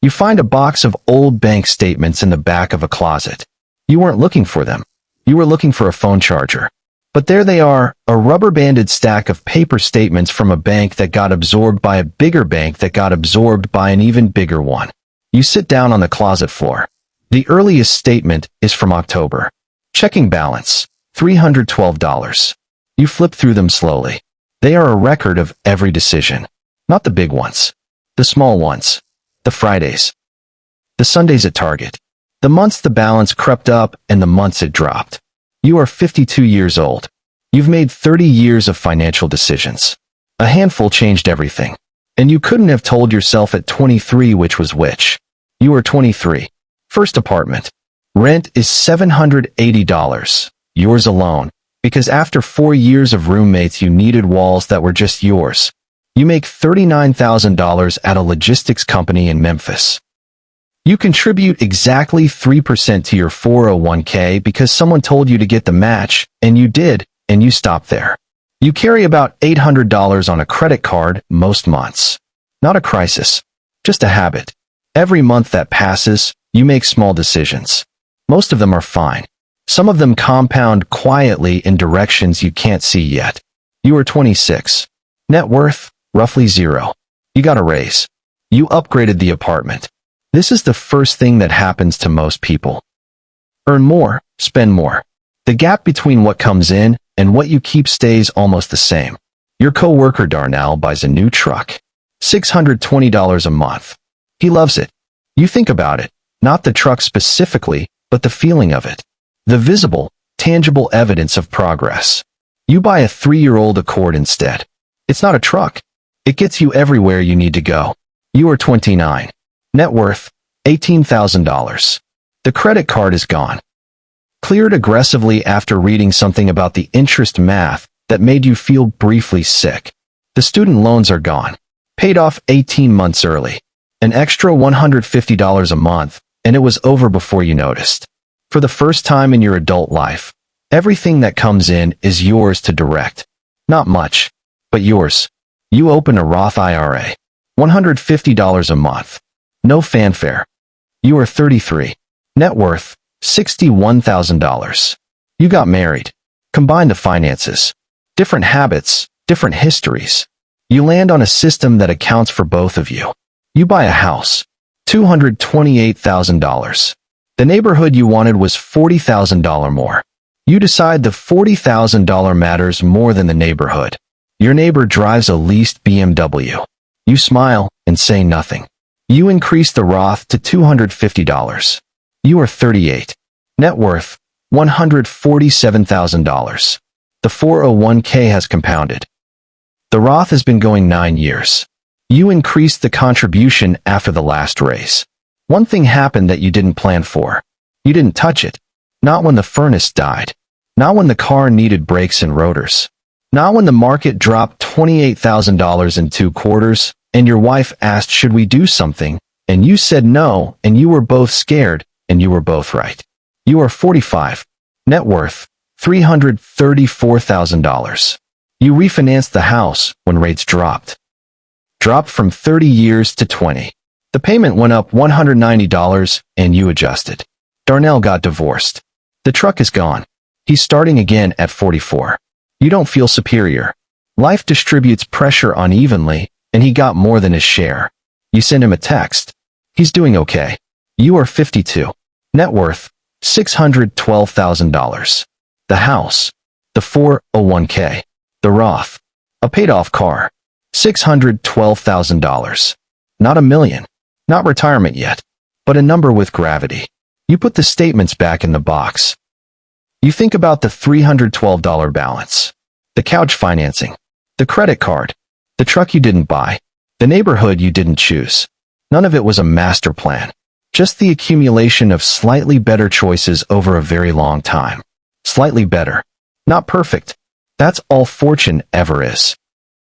You find a box of old bank statements in the back of a closet. You weren't looking for them. You were looking for a phone charger. But there they are, a rubber-banded stack of paper statements from a bank that got absorbed by a bigger bank that got absorbed by an even bigger one. You sit down on the closet floor. The earliest statement is from October. Checking balance, $312. You flip through them slowly. They are a record of every decision. Not the big ones. The small ones. The Fridays. The Sundays at Target. The months the balance crept up and the months it dropped. You are 52 years old. You've made 30 years of financial decisions. A handful changed everything. And you couldn't have told yourself at 23 which was which. You are 23. First apartment. Rent is $780. Yours alone. Because after 4 years of roommates you needed walls that were just yours. You make $39,000 at a logistics company in Memphis. You contribute exactly 3% to your 401k because someone told you to get the match, and you did, and you stop there. You carry about $800 on a credit card most months. Not a crisis, just a habit. Every month that passes, you make small decisions. Most of them are fine. Some of them compound quietly in directions you can't see yet. You are 26. Net worth, roughly zero. You got a raise. You upgraded the apartment. This is the first thing that happens to most people. Earn more, spend more. The gap between what comes in and what you keep stays almost the same. Your coworker Darnell buys a new truck. $620 a month. He loves it. You think about it, not the truck specifically, but the feeling of it. The visible, tangible evidence of progress. You buy a 3-year-old Accord instead. It's not a truck. It gets you everywhere you need to go. You are 29. Net worth, $18,000. The credit card is gone. Cleared aggressively after reading something about the interest math that made you feel briefly sick. The student loans are gone. Paid off 18 months early. An extra $150 a month, and it was over before you noticed. For the first time in your adult life, everything that comes in is yours to direct. Not much, but yours. You open a Roth IRA. $150 a month. No fanfare. You are 33. Net worth, $61,000. You got married. Combine the finances. Different habits, different histories. You land on a system that accounts for both of you. You buy a house. $228,000. The neighborhood you wanted was $40,000 more. You decide the $40,000 matters more than the neighborhood. Your neighbor drives a leased BMW. You smile and say nothing. You increase the Roth to $250. You are 38. Net worth, $147,000. The 401k has compounded. The Roth has been going 9 years. You increased the contribution after the last raise. One thing happened that you didn't plan for. You didn't touch it. Not when the furnace died. Not when the car needed brakes and rotors. Not when the market dropped $28,000 in 2 quarters, and your wife asked, should we do something? And you said no, and you were both scared, and you were both right. You are 45. Net worth, $334,000. You refinanced the house when rates dropped. Dropped from 30 years to 20. The payment went up $190, and you adjusted. Darnell got divorced. The truck is gone. He's starting again at 44. You don't feel superior. Life distributes pressure unevenly, and he got more than his share. You send him a text. He's doing okay. You are 52. Net worth, $612,000. The house. The 401k. The Roth. A paid-off car. $612,000. Not $1 million. Not retirement yet. But a number with gravity. You put the statements back in the box. You think about the $312 balance. The couch financing. The credit card. The truck you didn't buy. The neighborhood you didn't choose. None of it was a master plan. Just the accumulation of slightly better choices over a very long time. Slightly better. Not perfect. That's all fortune ever is.